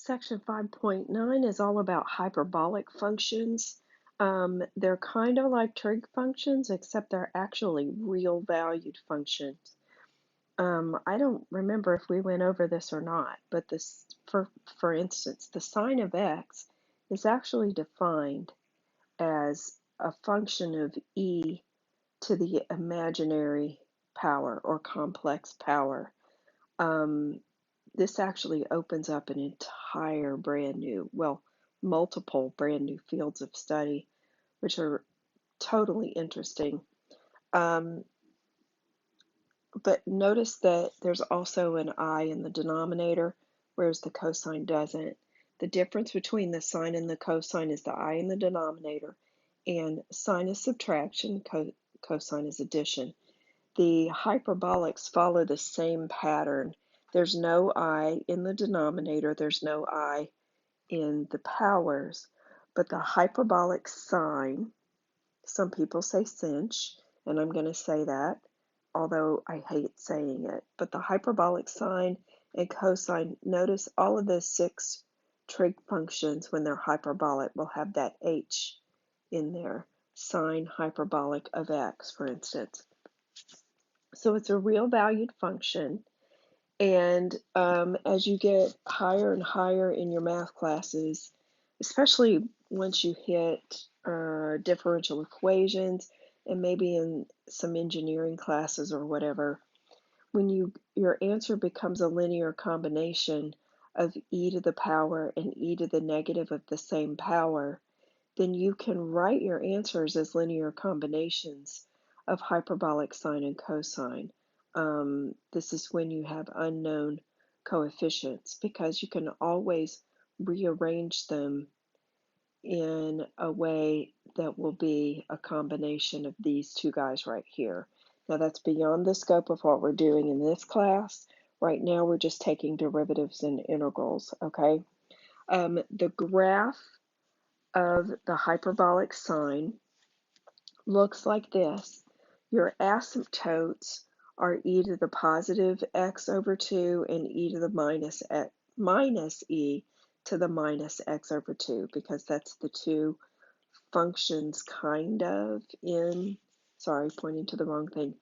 Section 5.9 is all about hyperbolic functions. They're kind of like trig functions, except they're actually real valued functions. I don't remember if we went over this or not, but this, for instance, the sine of x is actually defined as a function of e to the imaginary power or complex power. Um, this actually opens up an entire brand new, well, multiple brand new fields of study, which are totally interesting. Um, but notice that there's also an I in the denominator, whereas the cosine doesn't. The difference between the sine and the cosine is the I in the denominator, and sine is subtraction, cosine is addition. The hyperbolics follow the same pattern. There's no I in the denominator, there's no I in the powers, but the hyperbolic sine, some people say sinh, and I'm going to say that, although I hate saying it, but the hyperbolic sine and cosine, notice all of the 6 trig functions, when they're hyperbolic, will have that h in there, sine hyperbolic of x, for instance. So it's a real valued function. And as you get higher and higher in your math classes, especially once you hit differential equations and maybe in some engineering classes or whatever, when your answer becomes a linear combination of e to the power and e to the negative of the same power, then you can write your answers as linear combinations of hyperbolic sine and cosine. This is when you have unknown coefficients, because you can always rearrange them in a way that will be a combination of these two guys right here. Now that's beyond the scope of what we're doing in this class. Right now we're just taking derivatives and integrals, okay? The graph of the hyperbolic sine looks like this. Your asymptotes are e to the positive x over 2 and e to the minus e to the minus x over 2, because that's the two functions kind of in, sorry, pointing to the wrong thing.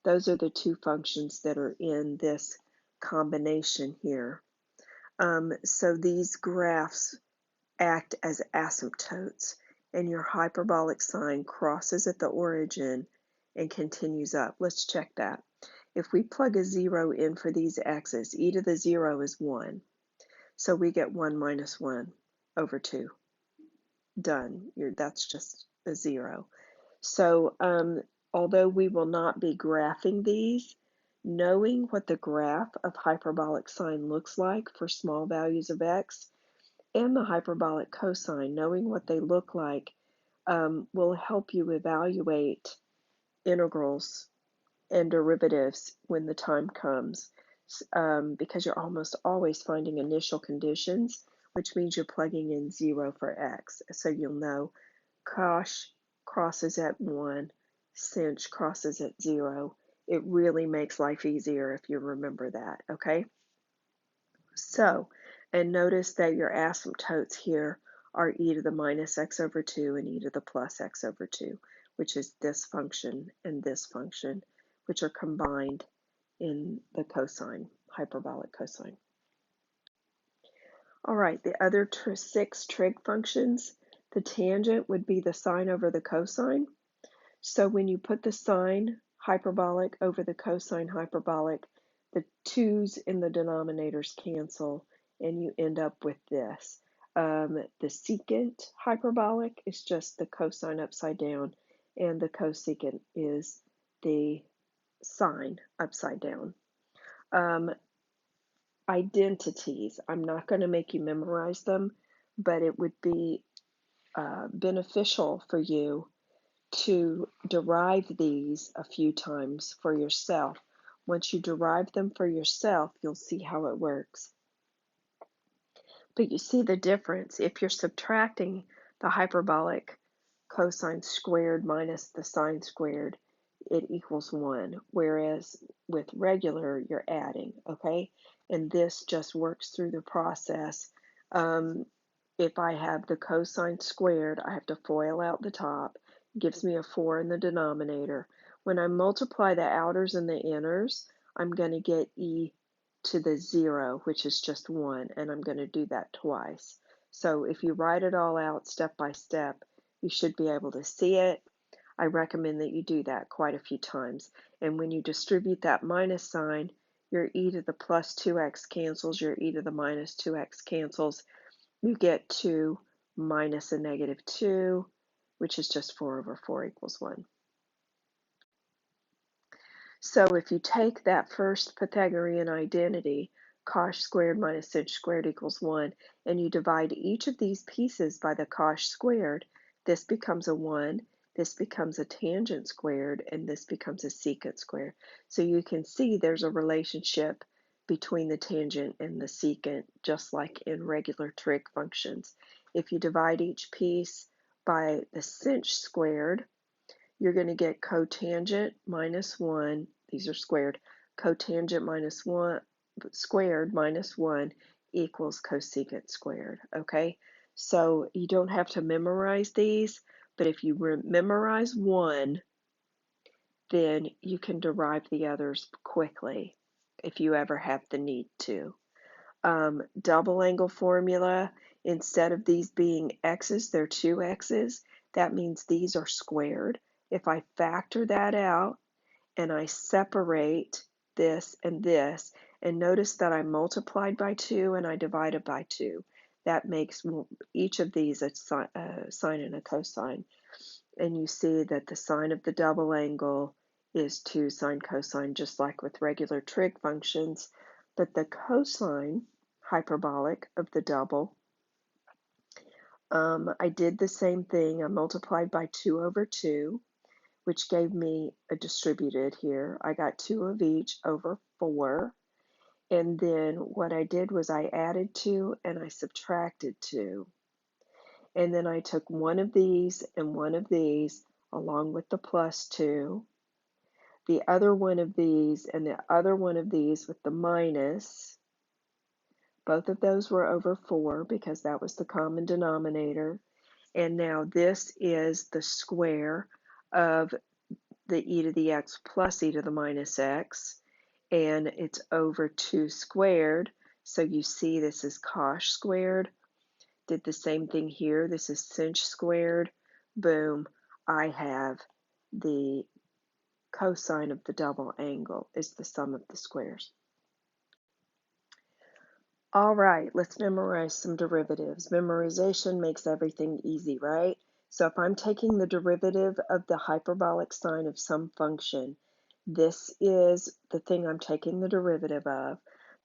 Those are the two functions that are in this combination here. So these graphs act as asymptotes, and your hyperbolic sine crosses at the origin and continues up. Let's check that. If we plug a 0 in for these x's, e to the 0 is 1. So we get 1 minus 1 over 2. Done. That's just a 0. So although we will not be graphing these, knowing what the graph of hyperbolic sine looks like for small values of x and the hyperbolic cosine, knowing what they look like, will help you evaluate integrals and derivatives when the time comes, because you're almost always finding initial conditions, which means you're plugging in 0 for x. So you'll know cosh crosses at 1, sinh crosses at 0. It really makes life easier if you remember that, okay? So, and notice that your asymptotes here are e to the minus x over 2 and e to the plus x over 2, which is this function and this function, which are combined in the cosine, hyperbolic cosine. All right, the other 6 trig functions, the tangent would be the sine over the cosine. So when you put the sine hyperbolic over the cosine hyperbolic, the 2's in the denominators cancel, and you end up with this. The secant hyperbolic is just the cosine upside down, and the cosecant is the sine upside down. Identities, I'm not going to make you memorize them, but it would be beneficial for you to derive these a few times for yourself. Once you derive them for yourself, you'll see how it works. But you see the difference. If you're subtracting the hyperbolic cosine squared minus the sine squared, it equals 1, whereas with regular, you're adding, okay? And this just works through the process Um, if I have the cosine squared, I have to FOIL out the top. It gives me a 4 in the denominator. When I multiply the outers and the inners, I'm going to get e to the 0, which is just 1, and I'm going to do that twice. So if you write it all out step by step, you should be able to see it. I recommend that you do that quite a few times. And when you distribute that minus sign, your e to the plus 2x cancels, your e to the minus 2x cancels. You get 2 minus a negative 2, which is just 4 over 4 equals 1. So if you take that first Pythagorean identity, cosh squared minus sinh squared equals 1, and you divide each of these pieces by the cosh squared, this becomes a 1, this becomes a tangent squared, and this becomes a secant squared. So you can see there's a relationship between the tangent and the secant, just like in regular trig functions. If you divide each piece by the sinh squared, you're going to get cotangent minus 1, these are squared, cotangent minus 1 squared minus 1 equals cosecant squared, okay? So you don't have to memorize these, but if you memorize one, then you can derive the others quickly if you ever have the need to. Double angle formula, instead of these being x's, they're 2x's. That means these are squared. If I factor that out and I separate this, and notice that I multiplied by 2 and I divided by 2. That makes each of these a sine and a cosine. And you see that the sine of the double angle is 2 sine cosine, just like with regular trig functions. But the cosine hyperbolic of the double, I did the same thing. I multiplied by 2 over 2, which gave me a distributed here. I got 2 of each over 4. And then what I did was I added 2 and I subtracted 2. And then I took one of these and one of these along with the plus 2, the other one of these and the other one of these with the minus. Both of those were over 4 because that was the common denominator. And now this is the square of the e to the x plus e to the minus x, and it's over 2 squared. So you see this is cosh squared. Did the same thing here. This is sinh squared. Boom. I have the cosine of the double angle is the sum of the squares. All right, let's memorize some derivatives. Memorization makes everything easy, right? So if I'm taking the derivative of the hyperbolic sign of some function, this is the thing I'm taking the derivative of.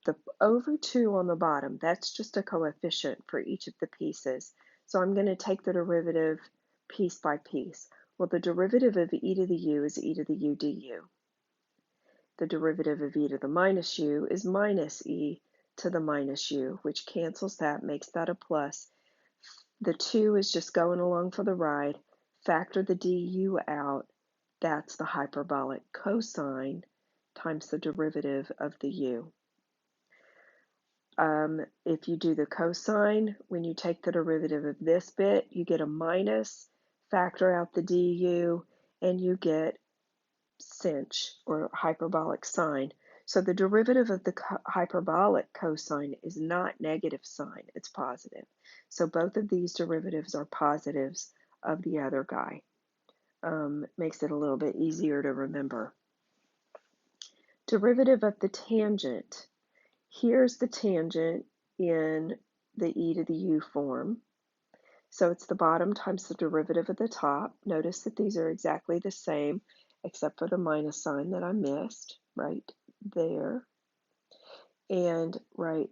The over 2 on the bottom, that's just a coefficient for each of the pieces. So I'm going to take the derivative piece by piece. Well, the derivative of e to the u is e to the u du. The derivative of e to the minus u is minus e to the minus u, which cancels that, makes that a plus. The 2 is just going along for the ride. Factor the du out. That's the hyperbolic cosine times the derivative of the u. If you do the cosine, when you take the derivative of this bit, you get a minus, factor out the du, and you get sinh, or hyperbolic sine. So the derivative of the hyperbolic cosine is not negative sine, it's positive. So both of these derivatives are positives of the other guy. Makes it a little bit easier to remember. Derivative of the tangent. Here's the tangent in the e to the u form. So it's the bottom times the derivative of the top. Notice that these are exactly the same, except for the minus sign that I missed right there and right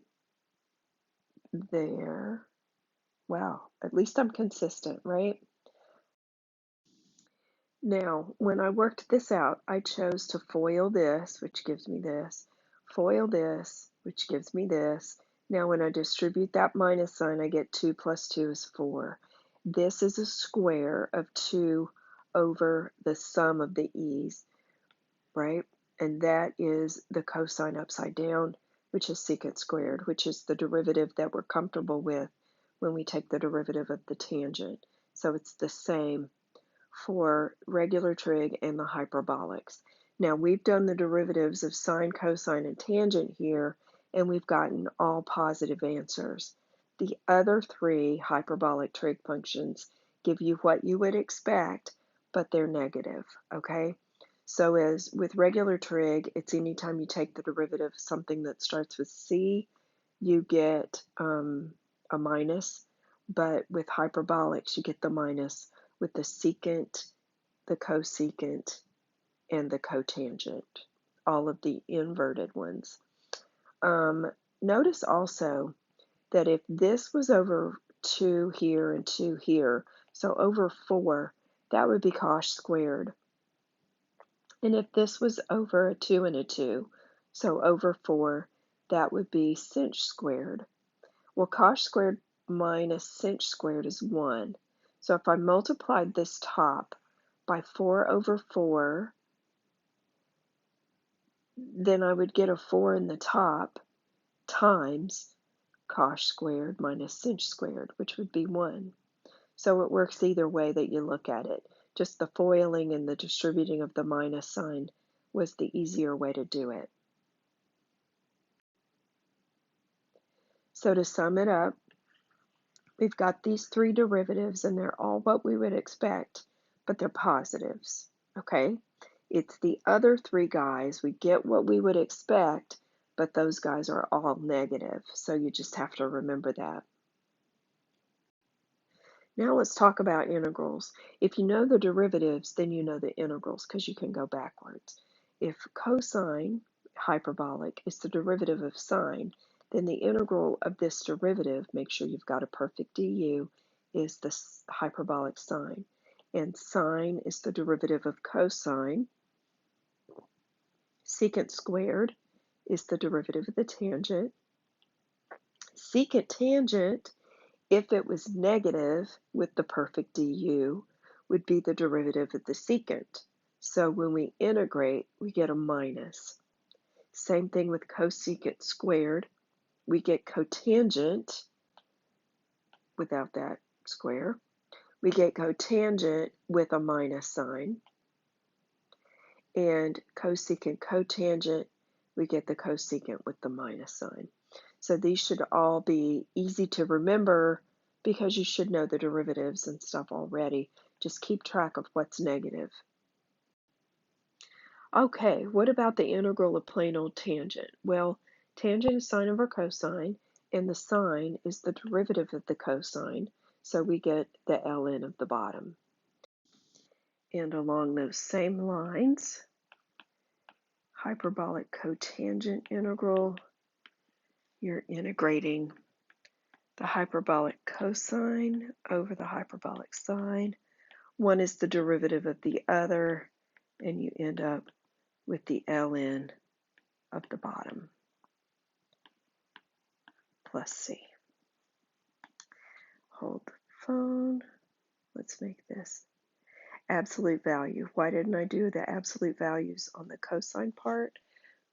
there. Wow, at least I'm consistent, right? Now, when I worked this out, I chose to FOIL this, which gives me this, FOIL this, which gives me this. Now, when I distribute that minus sign, I get 2 plus 2 is 4. This is a square of 2 over the sum of the e's, right? And that is the cosine upside down. which is secant squared, which is the derivative that we're comfortable with when we take the derivative of the tangent. So it's the same for regular trig and the hyperbolics. Now we've done the derivatives of sine, cosine, and tangent here, and we've gotten all positive answers. The other three hyperbolic trig functions give you what you would expect, but they're negative, okay? So as with regular trig, it's anytime you take the derivative of something that starts with C, you get a minus, but with hyperbolics, you get the minus with the secant, the cosecant, and the cotangent, all of the inverted ones. Notice also that if this was over 2 here and 2 here, so over 4, that would be cosh squared. And if this was over a 2 and a 2, so over 4, that would be sinh squared. Well, cosh squared minus sinh squared is 1. So if I multiplied this top by 4 over 4, then I would get a 4 in the top times cosh squared minus sinh squared, which would be 1. So it works either way that you look at it. Just the foiling and the distributing of the minus sign was the easier way to do it. So to sum it up, we've got these three derivatives and they're all what we would expect, but they're positives, okay? It's the other three guys, we get what we would expect, but those guys are all negative, so you just have to remember that. Now let's talk about integrals. If you know the derivatives, then you know the integrals because you can go backwards. If cosine hyperbolic is the derivative of sine, then the integral of this derivative, make sure you've got a perfect du, is the hyperbolic sine. And sine is the derivative of cosine. Secant squared is the derivative of the tangent. Secant tangent, if it was negative with the perfect du, would be the derivative of the secant. So when we integrate, we get a minus. Same thing with cosecant squared. We get cotangent without that square. We get cotangent with a minus sign. And cosecant cotangent, we get the cosecant with the minus sign. So these should all be easy to remember because you should know the derivatives and stuff already. Just keep track of what's negative. Okay, what about the integral of plain old tangent? Well, tangent is sine over cosine, and the sine is the derivative of the cosine, so we get the ln of the bottom. And along those same lines, hyperbolic cotangent integral, you're integrating the hyperbolic cosine over the hyperbolic sine. One is the derivative of the other, and you end up with the ln of the bottom plus c. Hold the phone. Let's make this absolute value. Why didn't I do the absolute values on the cosine part?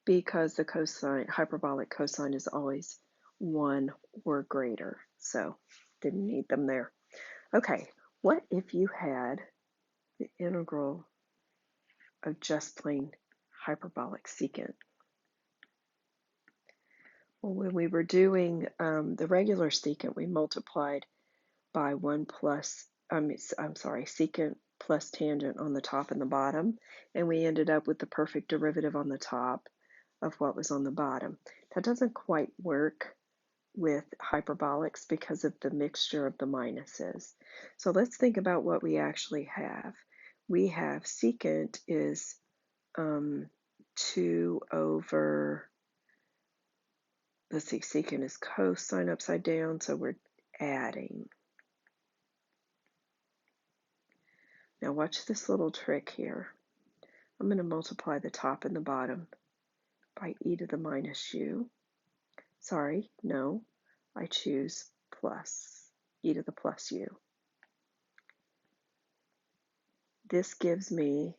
Because the cosine, hyperbolic cosine is always 1 or greater, so didn't need them there. Okay, what if you had the integral of just plain hyperbolic secant? Well, when we were doing the regular secant, we multiplied by 1 plus, secant plus tangent on the top and the bottom, and we ended up with the perfect derivative on the top of what was on the bottom. That doesn't quite work with hyperbolics because of the mixture of the minuses. So let's think about what we actually have. We have secant is 2 over, let's see, secant is cosine upside down, so we're adding. Now watch this little trick here. I'm going to multiply the top and the bottom by e to the minus u. Sorry, no, I choose plus, e to the plus u. This gives me,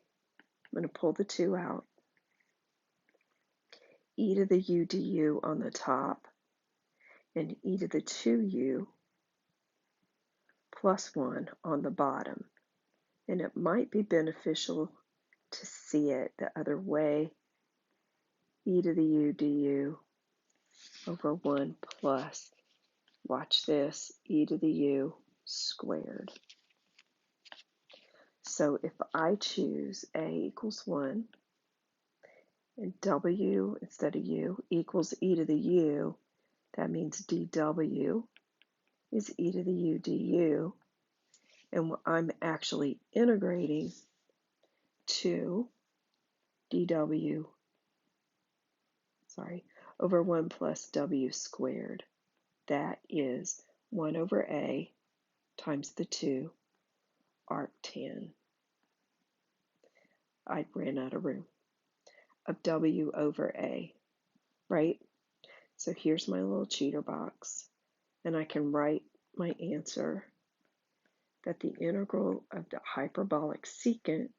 I'm going to pull the 2 out, e to the u du on the top and e to the 2u plus 1 on the bottom. And it might be beneficial to see it the other way, e to the u du over 1 plus, watch this, e to the u squared. So if I choose a equals 1 and w instead of u equals e to the u, that means dw is e to the u du, and I'm actually integrating to dw, over 1 plus w squared. That is 1 over a times the 2 arctan. I ran out of room. Of w over a, right? So here's my little cheater box, and I can write my answer that the integral of the hyperbolic secant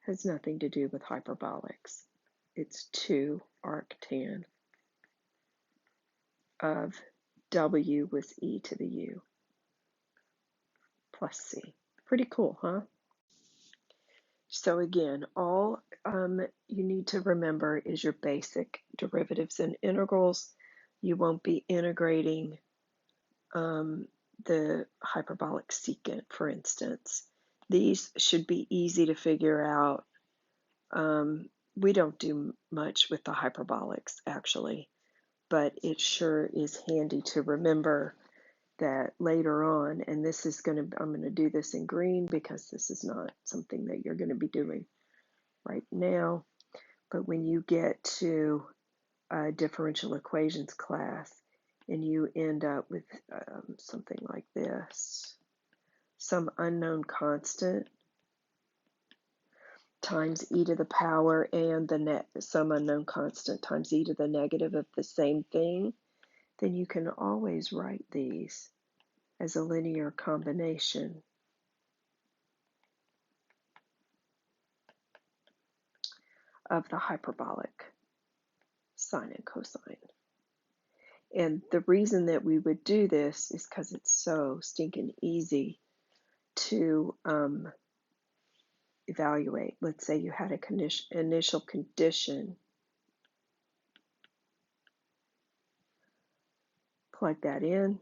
has nothing to do with hyperbolics. It's 2 arctan of w was e to the u plus c. Pretty cool, huh? So again, all you need to remember is your basic derivatives and integrals. You won't be integrating the hyperbolic secant, for instance. These should be easy to figure out. We don't do much with the hyperbolics, actually, but it sure is handy to remember that later on, and this is I'm going to do this in green because this is not something that you're going to be doing right now, but when you get to differential equations class and you end up with something like this, some unknown constant times e to the power and some unknown constant times e to the negative of the same thing, then you can always write these as a linear combination of the hyperbolic sine and cosine. And the reason that we would do this is because it's so stinking easy to evaluate. Let's say you had an initial condition, plug that in.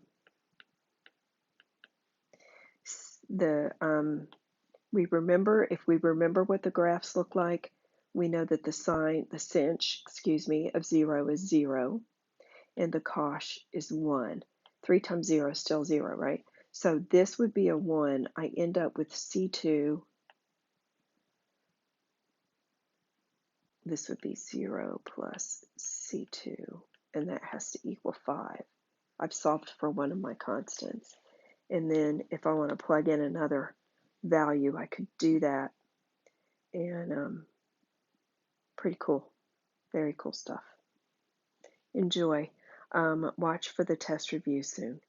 If we remember what the graphs look like, we know that the sinh, of 0 is 0, and the cosh is 1. 3 times 0 is still 0, right? So this would be a 1. I end up with C2. This would be 0 plus C2, and that has to equal 5. I've solved for one of my constants. And then if I want to plug in another value, I could do that. And pretty cool. Very cool stuff. Enjoy. Watch for the test review soon.